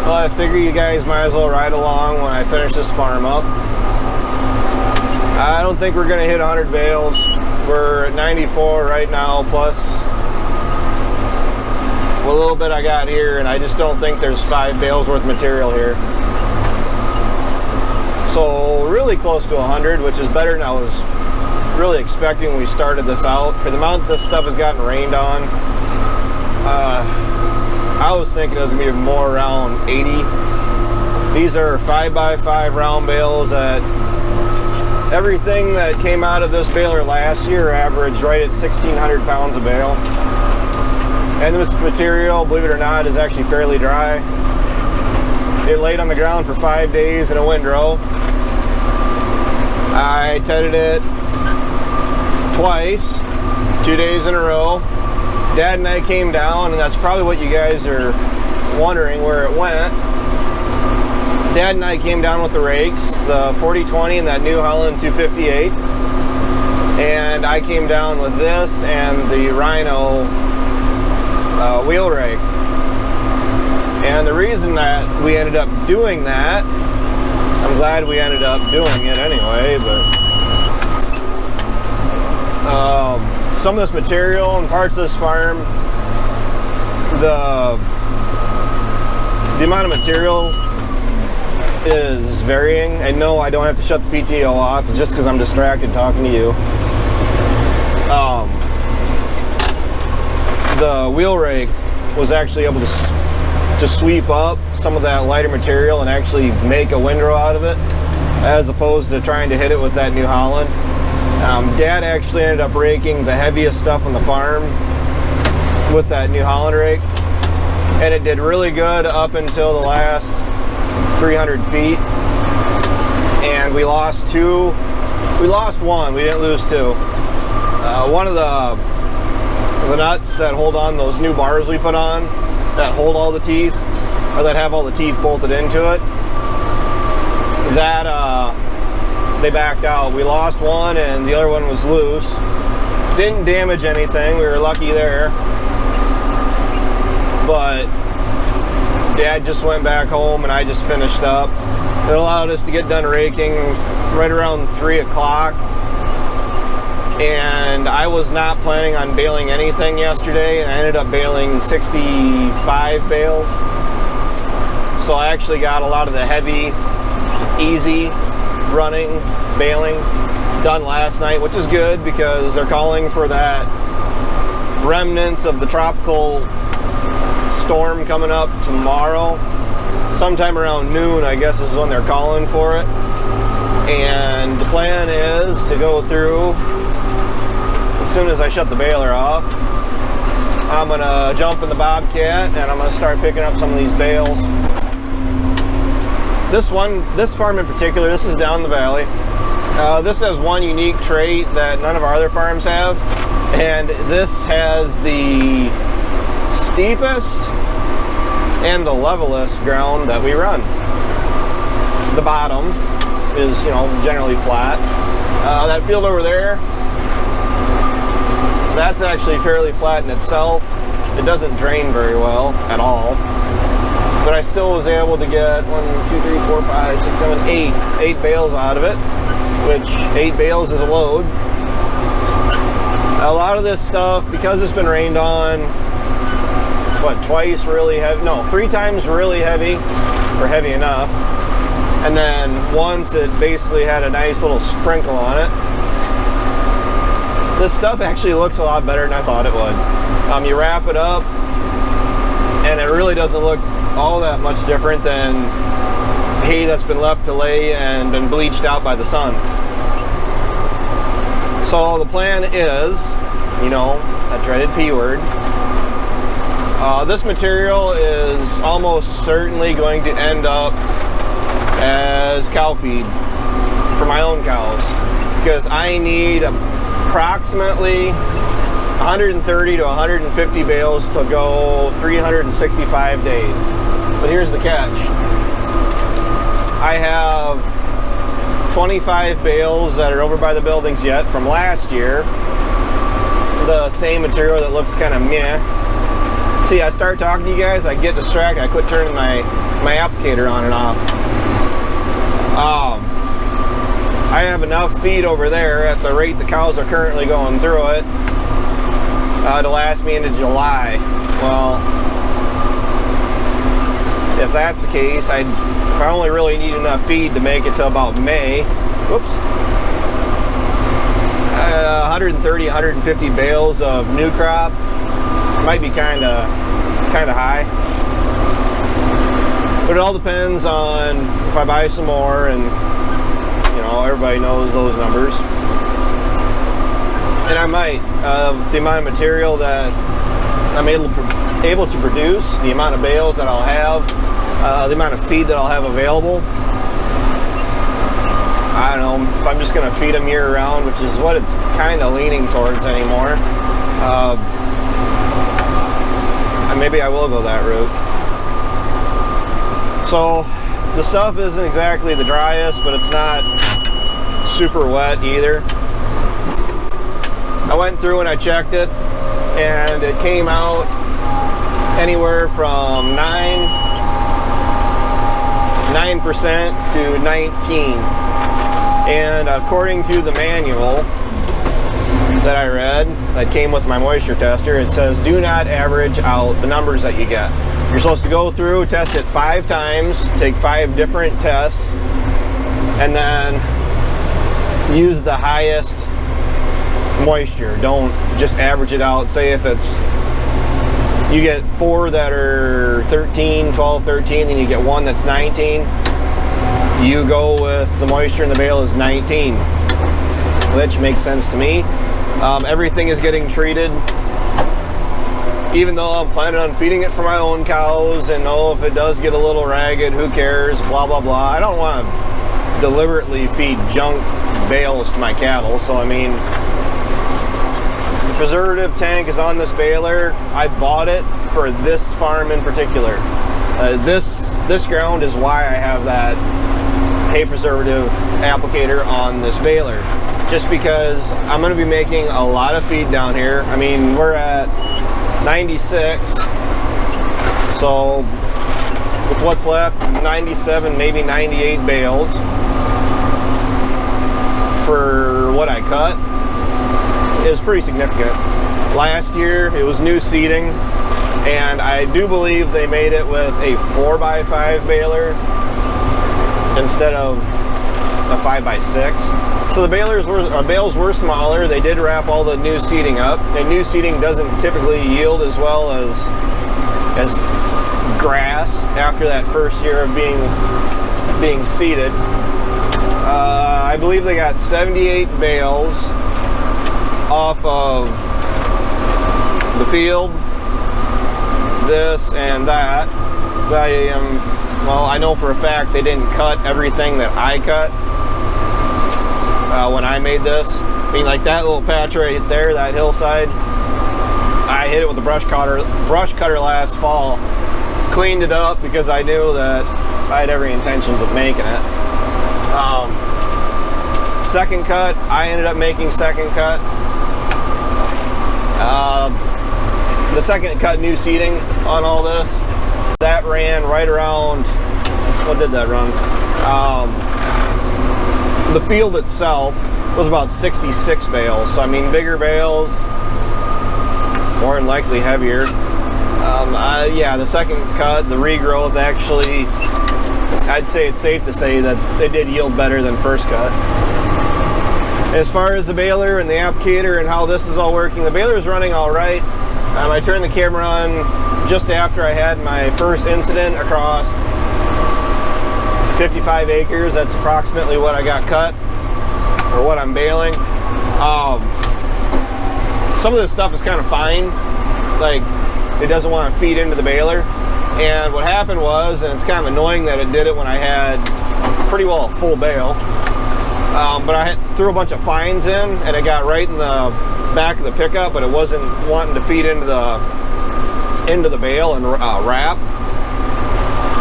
Well, I figure you guys might as well ride along when I finish this farm up. I don't think we're going to hit 100 bales. We're at 94 right now, plus a little bit I got here, and I just don't think there's 5 bales worth of material here. So really close to 100, which is better than I was really expecting when we started this out. For the amount this stuff has gotten rained on, I was thinking it was going to be more around 80. These are 5x5 round bales that everything that came out of this baler last year averaged right at 1,600 pounds a bale. And this material, believe it or not, is actually fairly dry. It laid on the ground for 5 days in a windrow. I tedded it twice, 2 days in a row. Dad and I came down, and that's probably what you guys are wondering where it went. Dad and I came down with the rakes, the 4020 and that New Holland 258. And I came down with this and the Rhino wheel rake. And the reason that we ended up doing that, I'm glad we ended up doing it anyway, but some of this material and parts of this farm, the amount of material is varying. And no, I don't have to shut the PTO off. It's just because I'm distracted talking to you. The wheel rake was actually able to sweep up some of that lighter material and actually make a windrow out of it, as opposed to trying to hit it with that New Holland. Dad actually ended up raking the heaviest stuff on the farm with that New Holland rake, and it did really good up until the last 300 feet, and we lost two. We lost one, we didn't lose two. One of the nuts that hold on those new bars we put on, that hold all the teeth, or that have all the teeth bolted into it, that they backed out. We lost one and the other one was loose. Didn't damage anything, we were lucky there. But Dad just went back home and I just finished up. It allowed us to get done raking right around 3 o'clock. And I was not planning on baling anything yesterday, and I ended up baling 65 bales. So I actually got a lot of the heavy, easy running baling done last night, which is good because they're calling for that remnants of the tropical storm coming up tomorrow. Sometime around noon, I guess, is when they're calling for it. And the plan is to go through, as soon as I shut the baler off, I'm gonna jump in the Bobcat and I'm gonna start picking up some of these bales. This farm in particular, this is down the valley. This has one unique trait that none of our other farms have, and this has the steepest and the levelest ground that we run. The bottom is, generally flat. That field over there, that's actually fairly flat in itself. It doesn't drain very well at all. But I still was able to get 1, 2, 3, 4, 5, 6, 7, 8 bales out of it, which 8 bales is a load. A lot of this stuff, because it's been rained on, twice really heavy? No, 3 times really heavy, or heavy enough. And then once it basically had a nice little sprinkle on it. This stuff actually looks a lot better than I thought it would. You wrap it up, and it really doesn't look all that much different than hay that's been left to lay and been bleached out by the sun. So the plan is, that dreaded P word, this material is almost certainly going to end up as cow feed for my own cows, because I need approximately 130 to 150 bales to go 365 days. But here's the catch. I have 25 bales that are over by the buildings yet from last year. The same material that looks kind of meh. See, I start talking to you guys, I get distracted, I quit turning my applicator on and off. I have enough feed over there at the rate the cows are currently going through it to last me into July. Well, if that's the case, if I only really need enough feed to make it to about May, whoops, 130, 150 bales of new crop might be kind of high. But it all depends on if I buy some more, and you know, everybody knows those numbers. And I might, the amount of material that I'm able to produce, the amount of bales that I'll have, the amount of feed that I'll have available. I don't know, if I'm just going to feed them year round, which is what it's kind of leaning towards anymore, maybe I will go that route. So the stuff isn't exactly the driest, but it's not super wet either. I went through and I checked it, and it came out anywhere from 9% to 19%. And according to the manual that I read that came with my moisture tester, it says do not average out the numbers that you get. You're supposed to go through, test it 5 times, take 5 different tests, and then use the highest moisture. Don't just average it out. Say if it's, you get 4 that are 13, 12, 13, then you get 1 that's 19. You go with the moisture in the bale is 19, which makes sense to me. Everything is getting treated, even though I'm planning on feeding it for my own cows, and if it does get a little ragged, who cares, blah, blah, blah. I don't want to deliberately feed junk bales to my cattle, so I mean, the preservative tank is on this baler. I bought it for this farm in particular. This ground is why I have that hay preservative applicator on this baler, just because I'm going to be making a lot of feed down here. I mean, we're at 96, so with what's left, 97, maybe 98 bales for what I cut is pretty significant. Last year it was new seeding, and I do believe they made it with a 4x5 baler instead of a 5x6. So the bales were smaller. They did wrap all the new seeding up. And new seeding doesn't typically yield as well as grass after that first year of being seeded. I believe they got 78 bales off of the field, this and that. I know for a fact they didn't cut everything that I cut when I made this. I mean, like that little patch right there, that hillside, I hit it with a brush cutter last fall. Cleaned it up because I knew that I had every intentions of making it. Second cut, I ended up making second cut. The second cut new seeding on all this, that ran right around, what did that run? The field itself was about 66 bales. So I mean, bigger bales, more than likely heavier. Yeah, the second cut, the regrowth, actually, I'd say it's safe to say that it did yield better than first cut. As far as the baler and the applicator and how this is all working, the baler is running all right. I turned the camera on just after I had my first incident across 55 acres. That's approximately what I got cut, or what I'm baling. Some of this stuff is kind of fine, like it doesn't want to feed into the baler. And what happened was, and it's kind of annoying that it did it when I had pretty well a full bale, but I threw a bunch of fines in, and it got right in the back of the pickup, but it wasn't wanting to feed into the bale and wrap.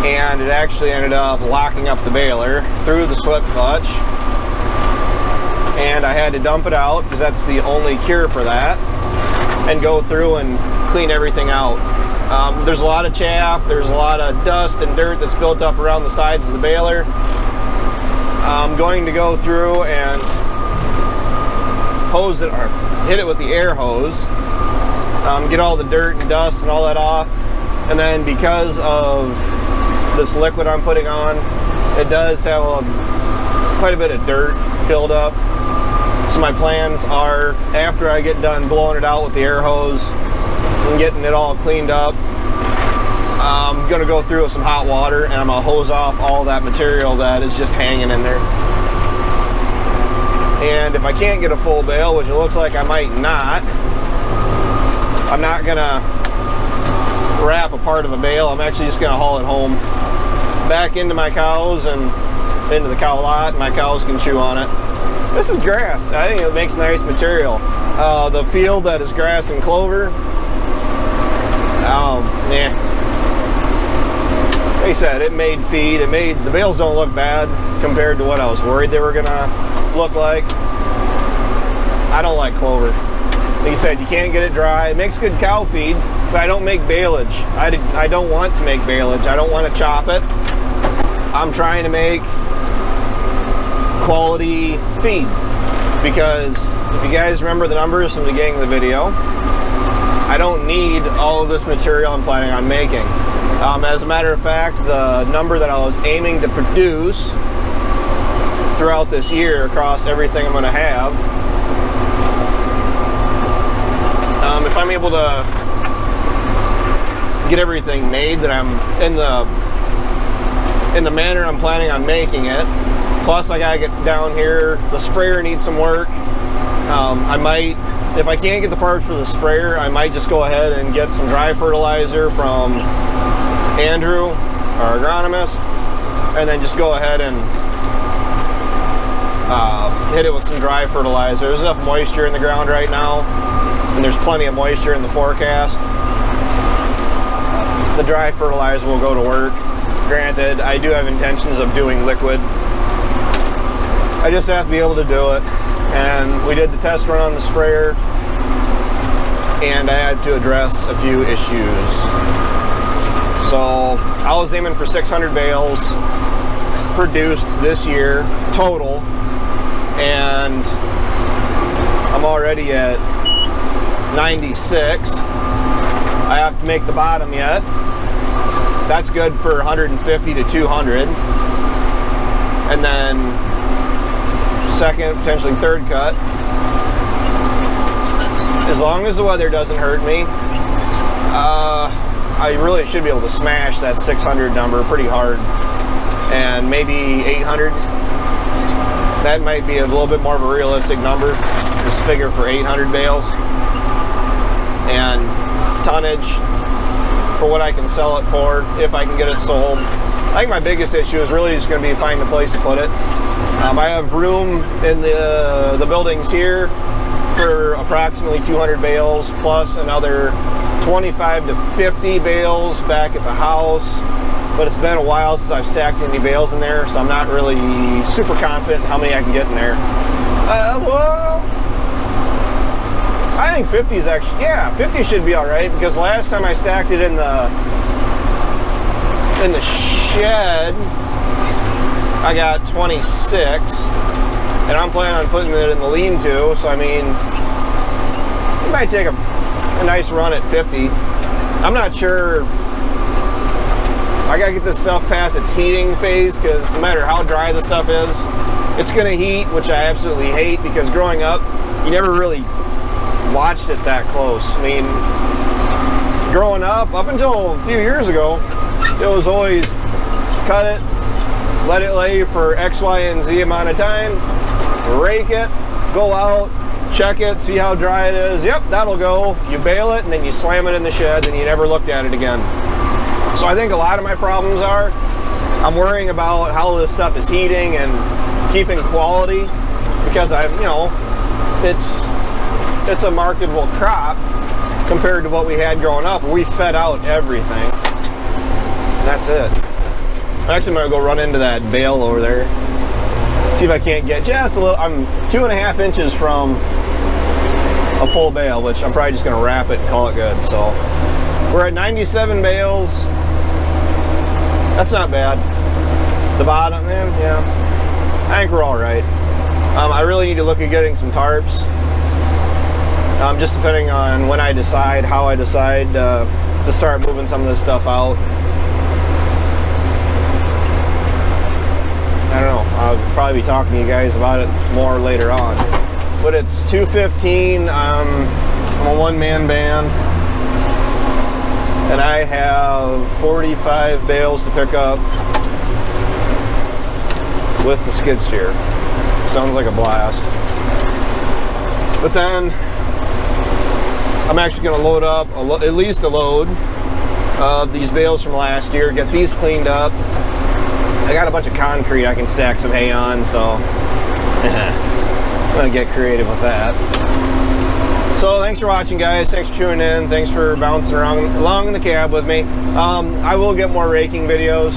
And it actually ended up locking up the baler through the slip clutch, and I had to dump it out because that's the only cure for that, and go through and clean everything out. There's a lot of chaff, there's a lot of dust and dirt that's built up around the sides of the baler. I'm going to go through and hose it, or hit it with the air hose, get all the dirt and dust and all that off. And then because of this liquid I'm putting on, it does have quite a bit of dirt buildup. So my plans are, after I get done blowing it out with the air hose and getting it all cleaned up, I'm going to go through with some hot water and I'm going to hose off all that material that is just hanging in there. And if I can't get a full bale, which it looks like I might not, I'm not going to wrap a part of a bale. I'm actually just going to haul it home back into my cows and into the cow lot. My cows can chew on it. This is grass. I think it makes nice material. The field that is grass and clover, yeah. Like I said, it made feed. The bales don't look bad compared to what I was worried they were gonna look like. I don't like clover. Like you said, you can't get it dry. It makes good cow feed, but I don't make baleage. I don't want to make baleage. I don't want to chop it. I'm trying to make quality feed, because if you guys remember the numbers from the beginning of the video, I don't need all of this material I'm planning on making. As a matter of fact, the number that I was aiming to produce throughout this year across everything I'm going to have, if I'm able to get everything made that I'm in the manner I'm planning on making it, plus I gotta get down here, the sprayer needs some work. I might, if I can't get the parts for the sprayer, I might just go ahead and get some dry fertilizer from Andrew, our agronomist, and then just go ahead and hit it with some dry fertilizer. There's enough moisture in the ground right now, and there's plenty of moisture in the forecast. The dry fertilizer will go to work. Granted, I do have intentions of doing liquid. I just have to be able to do it. And we did the test run on the sprayer, and I had to address a few issues. So I was aiming for 600 bales produced this year total, and I'm already at 96. I have to make the bottom yet. That's good for 150 to 200. And then second, potentially third cut. As long as the weather doesn't hurt me, I really should be able to smash that 600 number pretty hard. And maybe 800. That might be a little bit more of a realistic number. Just figure for 800 bales. And tonnage for what I can sell it for, if I can get it sold. I think my biggest issue is really just going to be finding a place to put it. I have room in the buildings here for approximately 200 bales, plus another 25 to 50 bales back at the house. But it's been a while since I've stacked any bales in there, so I'm not really super confident in how many I can get in there. Well, I think 50 is actually, yeah, 50 should be all right, because last time I stacked it in the shed, I got 26, and I'm planning on putting it in the lean-to, so I mean, it might take a nice run at 50. I'm not sure. I gotta get this stuff past its heating phase, because no matter how dry the stuff is, it's gonna heat, which I absolutely hate, because growing up, you never really watched it that close. I mean, growing up until a few years ago, it was always cut it, let it lay for X, Y, and Z amount of time, rake it, go out, check it, see how dry it is. Yep, that'll go. You bale it, and then you slam it in the shed, and you never looked at it again. So I think a lot of my problems are, I'm worrying about how this stuff is heating and keeping quality, because it's a marketable crop compared to what we had growing up. We fed out everything. And that's it. Actually, I'm gonna go run into that bale over there. See if I can't get just a little. I'm 2.5 inches from a full bale, which I'm probably just gonna wrap it and call it good. So We're at 97 bales. That's not bad. The bottom, yeah. I think we're all right. I really need to look at getting some tarps. Just depending on when I decide, how I decide to start moving some of this stuff out. I don't know. I'll probably be talking to you guys about it more later on. But it's 2:15. I'm a one-man band. And I have 45 bales to pick up with the skid steer. Sounds like a blast. But then I'm actually going to load up at least a load of these bales from last year, get these cleaned up. I got a bunch of concrete I can stack some hay on, so I'm going to get creative with that. So thanks for watching, guys. Thanks for tuning in. Thanks for bouncing along in the cab with me. I will get more raking videos.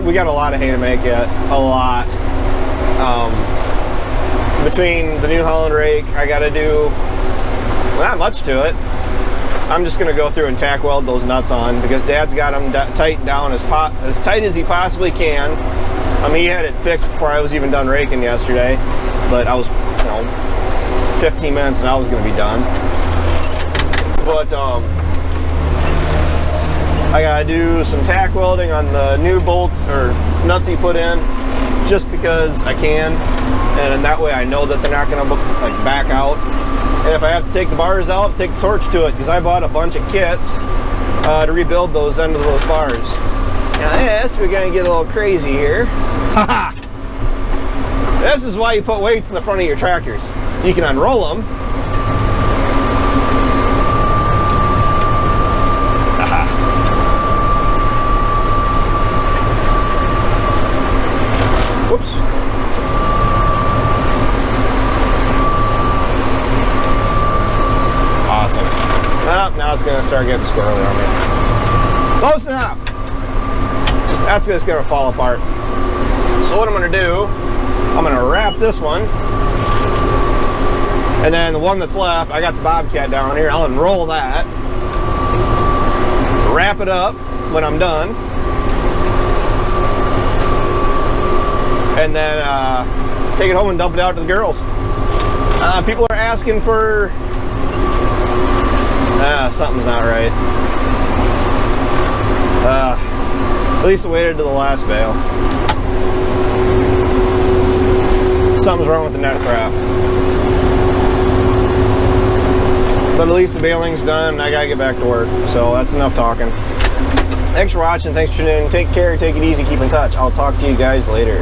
We got a lot of hay to make yet. A lot. Between the New Holland rake, I got to do not much to it. I'm just going to go through and tack weld those nuts on because Dad's got them tightened down as tight as he possibly can. He had it fixed before I was even done raking yesterday, but I was, 15 minutes and I was going to be done. But I got to do some tack welding on the new bolts or nuts he put in, just because I can, and that way I know that they're not going to back out. And if I have to take the bars out, take the torch to it, because I bought a bunch of kits to rebuild those ends of those bars. Now this, we're going to get a little crazy here. Haha! This is why you put weights in the front of your tractors. You can unroll them. Haha! Whoops. Awesome. Well, now it's going to start getting squirrely on me. Close enough. That's just going to fall apart. So what I'm going to do, I'm going to wrap this one. And then the one that's left, I got the Bobcat down here. I'll unroll that. Wrap it up when I'm done. And then take it home and dump it out to the girls. People are asking for... something's not right. At least I waited to the last bale. Something's wrong with the net crap. But at least the baling's done and I gotta get back to work. So that's enough talking. Thanks for watching. Thanks for tuning in. Take care. Take it easy. Keep in touch. I'll talk to you guys later.